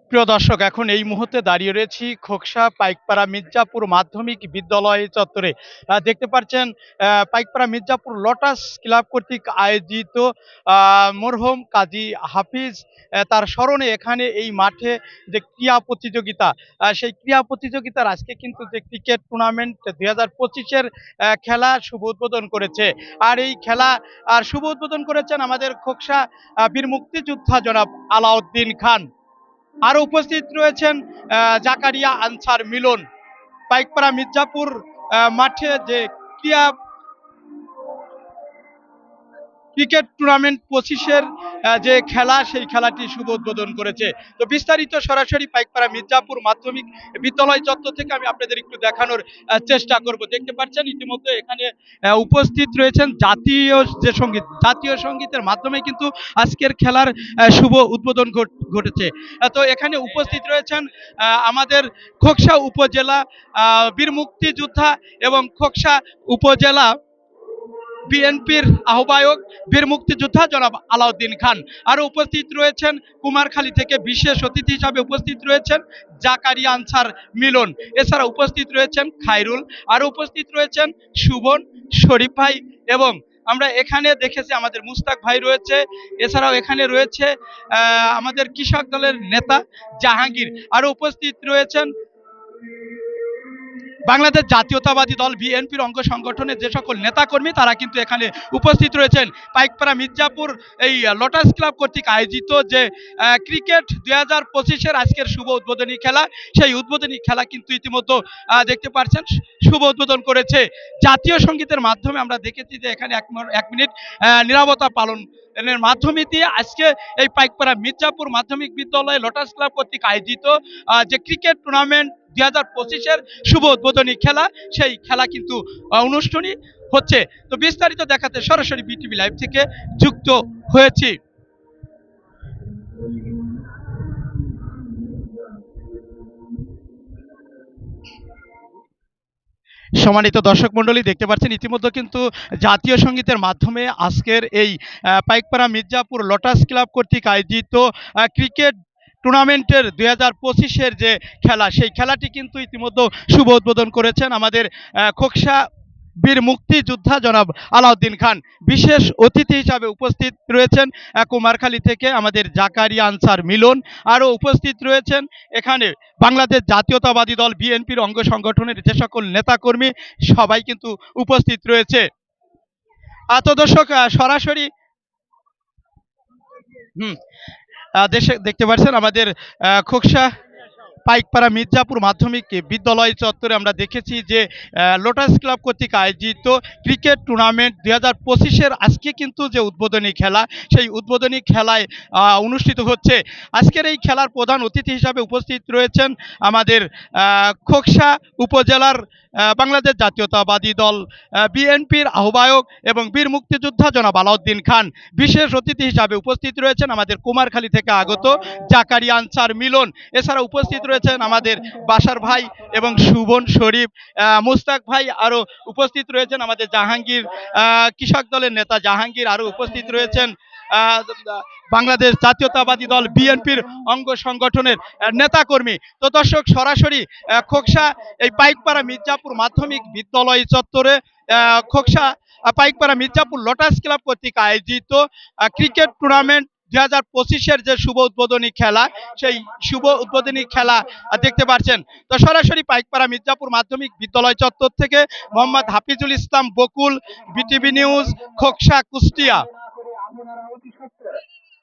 প্রিয় দর্শক, এখন এই মুহূর্তে দাঁড়িয়ে রয়েছি খোকসা পাইকপাড়া মির্জাপুর মাধ্যমিক বিদ্যালয় চত্বরে। দেখতে পাচ্ছেন পাইকপাড়া মির্জাপুর লটাস ক্লাব কর্তৃক আয়োজিত মরহুম কাজী হাফিজ তার স্মরণে এখানে এই মাঠে যে ক্রীড়া প্রতিযোগিতা, সেই ক্রীড়া প্রতিযোগিতার আজকে কিন্তু যে ক্রিকেট টুর্নামেন্ট 2025-এর খেলা শুভ উদ্বোধন করেছে। আর এই খেলা শুভ উদ্বোধন করেছেন আমাদের খোকসা বীর মুক্তিযোদ্ধা জনাব আলাউদ্দিন খান। আরো উপস্থিত রয়েছেন জাকারিয়া আনসার মিলন। পাইকপাড়া মির্জাপুর মাঠে যে ক্রীড়া ক্রিকেট টুর্নামেন্ট 25-এর যে খেলা, সেই খেলাটি শুভ উদ্বোধন করেছে। তো বিস্তারিত সরাসরি পাইকপাড়া মির্জাপুর মাধ্যমিক বিদ্যালয় চত্বর থেকে আমি আপনাদের একটু দেখানোর চেষ্টা করব। দেখতে পাচ্ছেন ইতিমধ্যে এখানে উপস্থিত রয়েছেন জাতীয় সঙ্গীতের মাধ্যমে কিন্তু আজকের খেলার শুভ উদ্বোধন ঘটেছে। তো এখানে উপস্থিত রয়েছেন আমাদের খোকসা উপজেলা বীর মুক্তিযোদ্ধা এবং খোকসা উপজেলা বিএনপির আহ্বায়ক বীর মুক্তিযোদ্ধা জনাব আলাউদ্দিন খান। আরো উপস্থিত রয়েছেন কুমারখালী থেকে বিশেষ অতিথি হিসাবে উপস্থিত রয়েছেন জাকারিয়া আনসার মিলন। এছাড়া উপস্থিত রয়েছেন খায়রুল, আরো উপস্থিত রয়েছেন সুবন, শরীফ ভাই, এবং আমরা এখানে দেখেছি আমাদের মুস্তাক ভাই রয়েছে। এছাড়াও এখানে রয়েছে আমাদের কৃষক দলের নেতা জাহাঙ্গীর। আরো উপস্থিত রয়েছেন বাংলাদেশ জাতীয়তাবাদী দল বিএনপির অঙ্গ সংগঠনের যে সকল নেতাকর্মী, তারা কিন্তু এখানে উপস্থিত রয়েছেন। পাইকপাড়া মির্জাপুর এই লোটাস ক্লাব কর্তৃক আয়োজিত যে ক্রিকেট 2025-এর আজকের শুভ উদ্বোধনী খেলা, সেই উদ্বোধনী খেলা কিন্তু ইতিমধ্যে দেখতে পাচ্ছেন শুভ উদ্বোধন করেছে জাতীয় সঙ্গীতের মাধ্যমে। আমরা দেখেছি যে এখানে এক মিনিট নীরবতা পালন এর মাধ্যমে দিয়ে আজকে এই পাইকপাড়া মির্জাপুর মাধ্যমিক বিদ্যালয়ে লোটাস ক্লাব কর্তৃক আয়োজিত যে ক্রিকেট টুর্নামেন্ট 2025-এর শুভ উদ্বোধনী খেলা, সেই খেলা কিন্তু অনুষ্ঠানই হচ্ছে। তো বিস্তারিত দেখাতে সরাসরি বিটিভি লাইভ থেকে যুক্ত হয়েছি। সম্মানিত দর্শক মন্ডলী, দেখতে পাচ্ছেন ইতিমধ্যে কিন্তু জাতীয় সঙ্গীতের মাধ্যমে আজকের এই পাইকপাড়া মির্জাপুর লোটাস ক্লাব কর্তৃক আয়োজিত ক্রিকেট টুর্নামেন্টের 2025-এর যে খেলা, সেই খেলাটি কিন্তু ইতিমধ্যে শুভ উদ্বোধন করেছেন আমাদের খোকসা বীর মুক্তিযোদ্ধা জনাব আলাউদ্দিন খান। বিশেষ অতিথি হিসাবে উপস্থিত রয়েছেন কুমারখালী থেকে আমাদের জাকারিয়া আনসার মিলন। আরও উপস্থিত রয়েছেন এখানে বাংলাদেশ জাতীয়তাবাদী দল বিএনপির অঙ্গ সংগঠনের যে সকল নেতাকর্মী, সবাই কিন্তু উপস্থিত রয়েছে। তো দর্শক, সরাসরি দেশে দেখতে পাচ্ছেন আমাদের খোকসা পাইকপাড়া মির্জাপুর মাধ্যমিক বিদ্যালয় চত্বরে আমরা দেখেছি যে লোটাস ক্লাব কর্তৃক আয়োজিত ক্রিকেট টুর্নামেন্ট 2025-এর আজকে কিন্তু যে উদ্বোধনী খেলা, সেই উদ্বোধনী খেলায় অনুষ্ঠিত হচ্ছে। আজকের এই খেলার প্রধান অতিথি হিসাবে উপস্থিত রয়েছেন আমাদের খোকসা উপজেলার বাংলাদেশ জাতীয়তাবাদী দল বিএনপির আহ্বায়ক এবং বীর মুক্তিযোদ্ধা জনাব আলাউদ্দিন খান। বিশেষ অতিথি হিসাবে উপস্থিত রয়েছেন আমাদের কুমারখালী থেকে আগত জাকারিয়া আনসার মিলন। এছাড়া উপস্থিত রয়েছেন আমাদের বাসার ভাই এবং সুবন, শরীফ, মুস্তাক ভাই। আরও উপস্থিত রয়েছেন আমাদের জাহাঙ্গীর, কৃষক দলের নেতা জাহাঙ্গীর। আরও উপস্থিত রয়েছেন বাংলাদেশ জাতীয়তাবাদী দল বিএনপির অঙ্গ সংগঠনের নেতাকর্মী। তো দর্শক, সরাসরি খোকসা এই পাইকপাড়া মির্জাপুর মাধ্যমিক বিদ্যালয় চত্বরে খোকসা পাইকপাড়া মির্জাপুর লোটাস ক্লাব কর্তৃক আয়োজিত ক্রিকেট টুর্নামেন্ট 2025-এর যে শুভ উদ্বোধনী খেলা, সেই শুভ উদ্বোধনী খেলা দেখতে পাচ্ছেন। তো সরাসরি পাইকপাড়া মির্জাপুর মাধ্যমিক বিদ্যালয় চত্বর থেকে মোহাম্মদ হাফিজুল ইসলাম বকুল, বিটিভি নিউজ, খোকসা, কুষ্টিয়া।